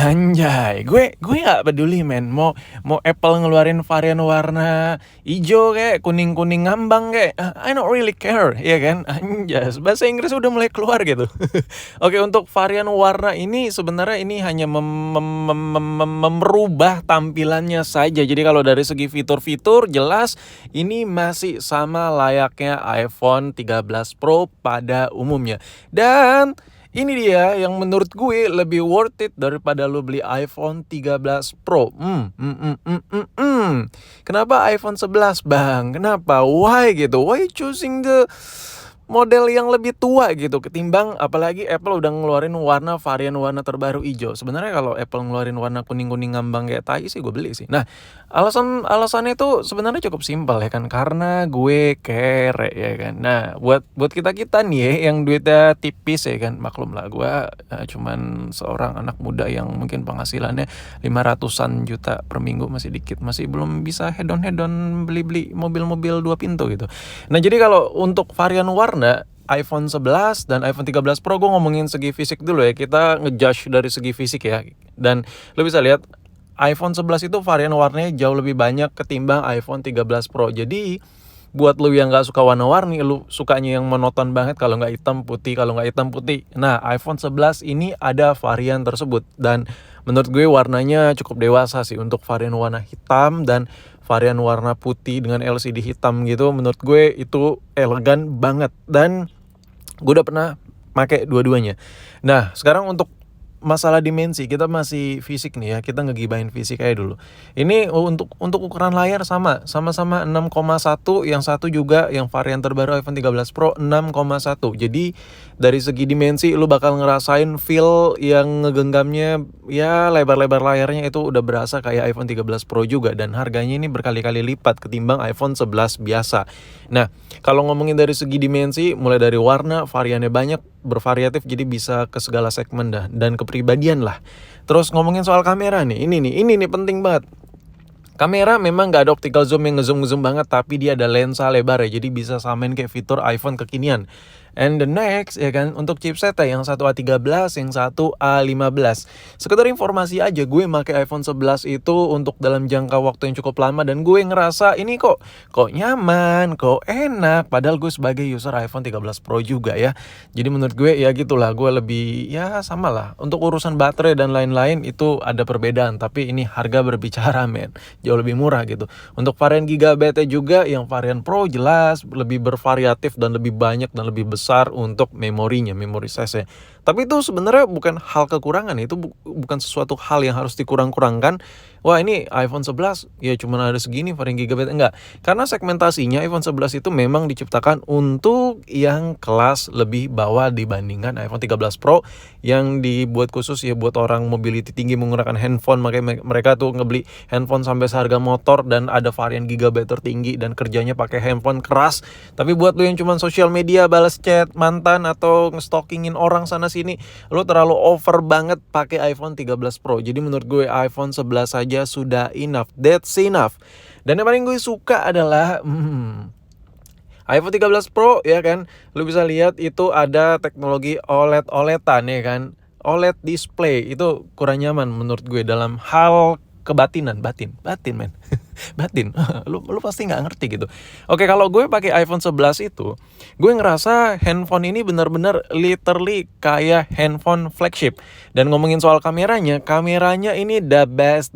Anjay, gue nggak peduli men. Mau Apple ngeluarin varian warna hijau kayak kuning-kuning ngambang kayak I don't really care, ya kan? Anjas, bahasa Inggris udah mulai keluar gitu. Oke, untuk varian warna ini sebenarnya ini hanya merubah tampilannya saja. Jadi kalau dari segi fitur-fitur jelas ini masih sama layaknya iPhone 13 Pro pada umumnya. Dan ini dia yang menurut gue lebih worth it daripada lu beli iPhone 13 Pro. Kenapa iPhone 11 bang? Kenapa? Why gitu? Why choosing the model yang lebih tua gitu ketimbang apalagi Apple udah ngeluarin varian warna terbaru hijau. Sebenarnya kalau Apple ngeluarin warna kuning-kuning ngambang kayak tai sih gue beli sih. Nah, alasannya itu sebenarnya cukup simpel ya kan, karena gue kere ya kan. Nah, buat kita nih ya yang duitnya tipis ya kan, maklum lah gue cuman seorang anak muda yang mungkin penghasilannya 500-an juta per minggu, masih dikit, masih belum bisa hedon beli mobil-mobil 2 pintu gitu. Nah, jadi kalau untuk varian warna iPhone 11 dan iPhone 13 Pro, gue ngomongin segi fisik dulu ya. Kita ngejudge dari segi fisik ya. Dan lo bisa lihat iPhone 11 itu varian warnanya jauh lebih banyak ketimbang iPhone 13 Pro. Jadi buat lo yang gak suka warna-warni, lo sukanya yang monoton banget, kalau gak hitam putih, kalau gak hitam putih. Nah, iPhone 11 ini ada varian tersebut. Dan menurut gue warnanya cukup dewasa sih untuk varian warna hitam dan varian warna putih dengan LCD hitam gitu. Menurut gue itu elegan banget dan gue udah pernah pakai dua-duanya. Nah, sekarang untuk masalah dimensi, kita masih fisik nih ya, kita ngegibahin fisik aja dulu. Ini untuk ukuran layar sama-sama 6,1, yang satu juga yang varian terbaru iPhone 13 Pro 6,1. Jadi dari segi dimensi lu bakal ngerasain feel yang ngegenggamnya ya, lebar-lebar layarnya itu udah berasa kayak iPhone 13 Pro juga, dan harganya ini berkali-kali lipat ketimbang iPhone 11 biasa. Nah, kalau ngomongin dari segi dimensi, mulai dari warna variannya banyak, bervariatif, jadi bisa ke segala segmen dan kepribadian lah. Terus ngomongin soal kamera nih, ini nih penting banget. Kamera memang gak ada optical zoom yang ngezoom banget, tapi dia ada lensa lebar ya, jadi bisa samain kayak fitur iPhone kekinian. And the next ya kan, untuk chipsetnya yang satu A13, yang satu A15. Sekedar informasi aja, gue pakai iPhone 11 itu untuk dalam jangka waktu yang cukup lama, dan gue ngerasa ini kok nyaman, kok enak, padahal gue sebagai user iPhone 13 Pro juga ya. Jadi menurut gue ya gitulah, gue lebih ya sama lah. Untuk urusan baterai dan lain-lain itu ada perbedaan, tapi ini harga berbicara men, jauh lebih murah gitu. Untuk varian gigabyte juga, yang varian Pro jelas lebih bervariatif dan lebih banyak dan lebih besar untuk memori size-nya. Tapi itu sebenarnya bukan hal kekurangan, itu bukan sesuatu hal yang harus dikurang-kurangkan. Wah, ini iPhone 11 ya cuma ada segini varian gigabyte, enggak. Karena segmentasinya iPhone 11 itu memang diciptakan untuk yang kelas lebih bawah dibandingkan iPhone 13 Pro yang dibuat khusus ya buat orang mobility tinggi menggunakan handphone. Makanya mereka tuh ngebeli handphone sampai seharga motor, dan ada varian gigabyte tertinggi dan kerjanya pakai handphone keras. Tapi buat lu yang cuma sosial media, balas chat mantan atau nge-stalkingin orang sana sini, lu terlalu over banget pakai iPhone 13 Pro. Jadi menurut gue iPhone 11 saja sudah enough. That's enough. Dan yang paling gue suka adalah iPhone 13 Pro ya kan, lu bisa lihat itu ada teknologi OLED-OLEDan ya kan. OLED display itu kurang nyaman menurut gue dalam hal kebatinan, batin men. Batin, lu pasti nggak ngerti gitu. Oke, kalau gue pakai iPhone 11 itu, gue ngerasa handphone ini benar-benar literally kayak handphone flagship. Dan ngomongin soal kameranya ini the best.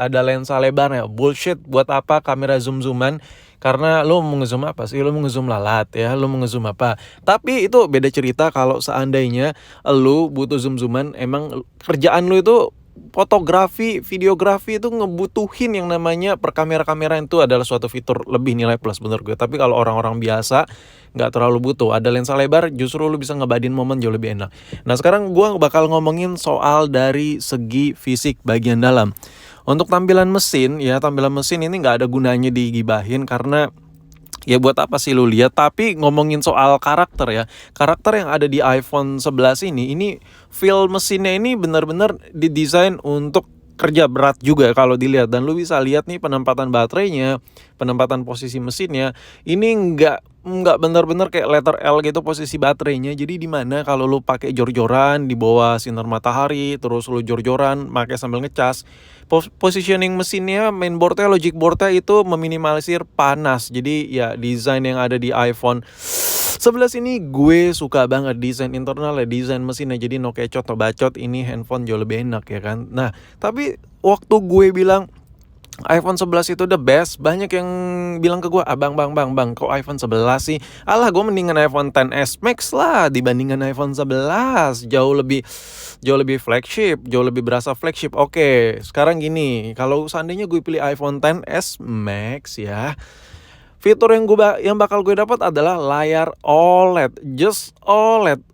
Ada lensa lebarnya. Bullshit, buat apa kamera zoom-zooman? Karena lo mau ngezoom apa sih? Lo mau ngezoom lalat ya? Lo mau ngezoom apa? Tapi itu beda cerita kalau seandainya lo butuh zoom-zooman, emang kerjaan lo itu fotografi, videografi, itu ngebutuhin yang namanya perkamera-kamera. Itu adalah suatu fitur lebih nilai plus menurut gue. Tapi kalau orang-orang biasa nggak terlalu butuh, ada lensa lebar justru lu bisa ngebadin momen jauh lebih enak. Nah, sekarang gue bakal ngomongin soal dari segi fisik bagian dalam. Untuk tampilan mesin ini nggak ada gunanya digibahin, karena ya buat apa sih lu lihat. Tapi ngomongin soal karakter yang ada di iPhone 11 ini feel mesinnya ini benar-benar didesain untuk kerja berat juga kalau dilihat. Dan lu bisa lihat nih penempatan baterainya, penempatan posisi mesinnya, ini nggak nggak bener-bener kayak letter L gitu posisi baterainya. Jadi di mana kalau lu pakai jor-joran di bawah sinar matahari, terus lu jor-joran pakai sambil ngecas, positioning mesinnya, mainboardnya, logic boardnya itu meminimalisir panas. Jadi ya desain yang ada di iPhone 11 ini gue suka banget, desain internalnya, desain mesinnya. Jadi no kecot no bacot, ini handphone jauh lebih enak ya kan. Nah tapi waktu gue bilang iPhone 11 itu the best, banyak yang bilang ke gue, bang, kok iPhone 11 sih? Alah, gue mendingan iPhone XS Max lah dibandingkan iPhone 11. Jauh lebih flagship, jauh lebih berasa flagship. Oke, sekarang gini, kalau seandainya gue pilih iPhone XS Max ya, fitur yang bakal gue dapat adalah layar OLED, just OLED,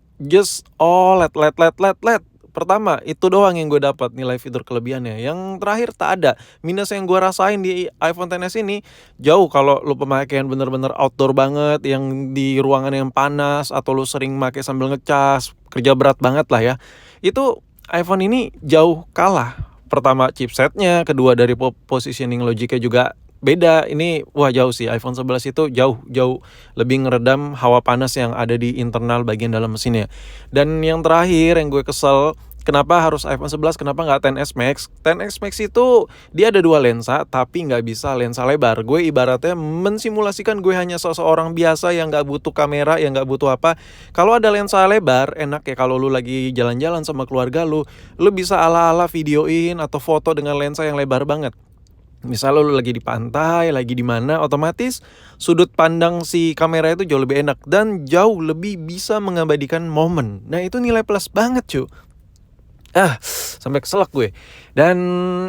LED. Pertama, itu doang yang gue dapat nilai fitur kelebihannya. Yang terakhir tak ada. Minus yang gue rasain di iPhone XS ini jauh kalau lu pemakaian bener-bener outdoor banget, yang di ruangan yang panas, atau lu sering pakai sambil ngecas, kerja berat banget lah ya. Itu iPhone ini jauh kalah. Pertama chipsetnya, kedua dari positioning logiknya juga beda. Ini wah jauh sih, iPhone 11 itu jauh lebih ngeredam hawa panas yang ada di internal bagian dalam mesinnya. Dan yang terakhir yang gue kesel, kenapa harus iPhone 11, kenapa nggak XS Max? XS Max itu dia ada 2 lensa tapi nggak bisa lensa lebar. Gue ibaratnya mensimulasikan gue hanya seseorang biasa yang nggak butuh kamera, yang nggak butuh apa. Kalau ada lensa lebar enak ya, kalau lu lagi jalan-jalan sama keluarga lu bisa ala-ala videoin atau foto dengan lensa yang lebar banget. Misal lu lagi di pantai, lagi di mana, otomatis sudut pandang si kamera itu jauh lebih enak dan jauh lebih bisa mengabadikan momen. Nah itu nilai plus banget cuy. Sampai keselak gue. Dan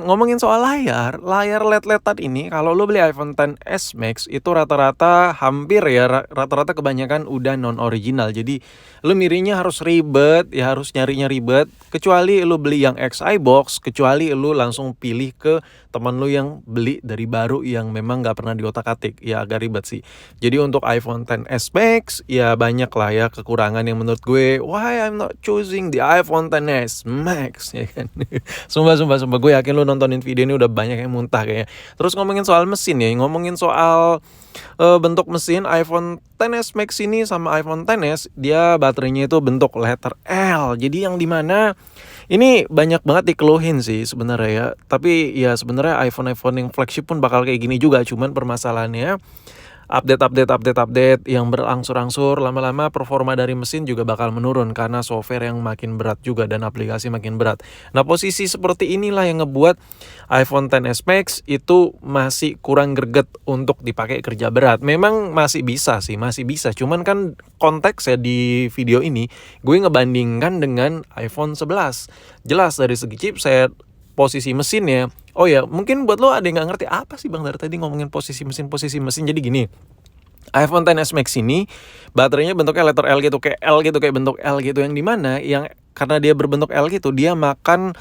ngomongin soal layar LED-LEDan ini, kalau lo beli iPhone XS Max itu rata-rata hampir ya, rata-rata kebanyakan udah non-original. Jadi lo mirinya harus ribet, ya harus nyarinya ribet. Kecuali lo beli yang XI box, kecuali lo langsung pilih ke teman lo yang beli dari baru yang memang gak pernah diotak-atik. Ya agak ribet sih. Jadi untuk iPhone XS Max ya banyak lah ya kekurangan yang menurut gue, why I'm not choosing the iPhone XS Max ya kan. Sumpah gue yakin lu nontonin video ini udah banyak yang muntah kayaknya. Terus ngomongin soal mesin ya, ngomongin soal bentuk mesin iPhone XS Max ini sama iPhone XS, dia baterainya itu bentuk letter L. Jadi yang dimana ini banyak banget dikeluhin sih sebenarnya ya. Tapi ya sebenarnya iPhone yang flagship pun bakal kayak gini juga. Cuman permasalahannya update yang berangsur-angsur, lama-lama performa dari mesin juga bakal menurun karena software yang makin berat juga dan aplikasi makin berat. Nah posisi seperti inilah yang ngebuat iPhone XS Max itu masih kurang greget untuk dipakai kerja berat. Memang masih bisa, cuman kan konteksnya di video ini gue ngebandingkan dengan iPhone 11. Jelas dari segi chipset, posisi mesinnya. Oh ya, mungkin buat lo ada yang gak ngerti apa sih Bang dari tadi ngomongin posisi mesin. Jadi gini, iPhone XS Max ini baterainya bentuknya letter L gitu, kayak L gitu, kayak bentuk L gitu, yang dimana yang karena dia berbentuk L gitu, dia makan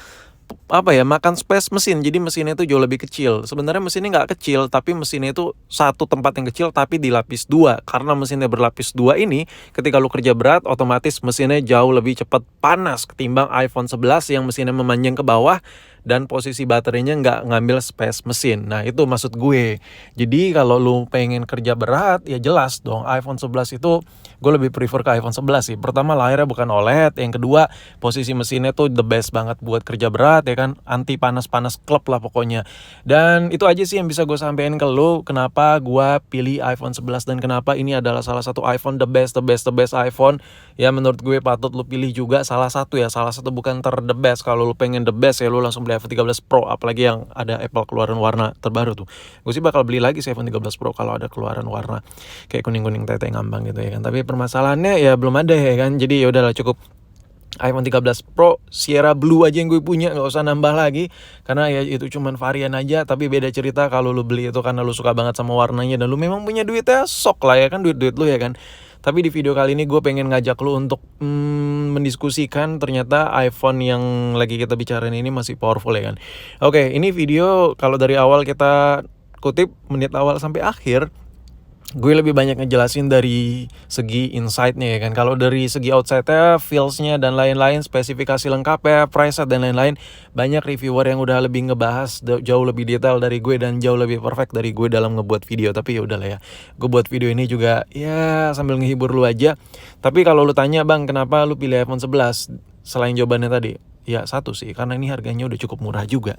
space mesin. Jadi mesinnya itu jauh lebih kecil. Sebenarnya mesinnya nggak kecil, tapi mesinnya itu satu tempat yang kecil tapi dilapis 2. Karena mesinnya berlapis 2 ini, ketika lu kerja berat, otomatis mesinnya jauh lebih cepat panas ketimbang iPhone 11 yang mesinnya memanjang ke bawah dan posisi baterainya nggak ngambil space mesin. Nah itu maksud gue. Jadi kalau lu pengen kerja berat, ya jelas dong iPhone 11 itu gue lebih prefer ke iPhone 11 sih. Pertama layarnya bukan OLED, yang kedua posisi mesinnya tuh the best banget buat kerja berat ya kan, anti panas-panas klub lah pokoknya. Dan itu aja sih yang bisa gue sampein ke lu kenapa gue pilih iPhone 11 dan kenapa ini adalah salah satu iPhone the best iPhone. Ya menurut gue patut lu pilih juga salah satu, bukan the best. Kalau lu pengen the best ya lu langsung beli iPhone 13 Pro, apalagi yang ada Apple keluaran warna terbaru tuh. Gue sih bakal beli lagi sih iPhone 13 Pro kalau ada keluaran warna kayak kuning-kuning tete ngambang gitu ya kan. Tapi permasalahannya ya belum ada ya kan. Jadi ya udahlah, cukup iPhone 13 Pro Sierra Blue aja yang gue punya, gak usah nambah lagi. Karena ya itu cuman varian aja. Tapi beda cerita kalau lu beli itu karena lu suka banget sama warnanya dan lu memang punya duitnya, sok lah ya kan, duit lu ya kan. Tapi di video kali ini gue pengen ngajak lu untuk mendiskusikan ternyata iPhone yang lagi kita bicarain ini masih powerful ya kan. Oke, ini video kalau dari awal kita kutip menit awal sampai akhir, gue lebih banyak ngejelasin dari segi insight-nya ya kan. Kalau dari segi outside-nya, feels-nya dan lain-lain, spesifikasi lengkapnya, preset dan lain-lain, banyak reviewer yang udah lebih ngebahas jauh lebih detail dari gue dan jauh lebih perfect dari gue dalam ngebuat video. Tapi ya udahlah ya. Gue buat video ini juga ya sambil ngehibur lu aja. Tapi kalau lu tanya, "Bang, kenapa lu pilih iPhone 11?" Selain jawabannya tadi, ya satu sih, karena ini harganya udah cukup murah juga.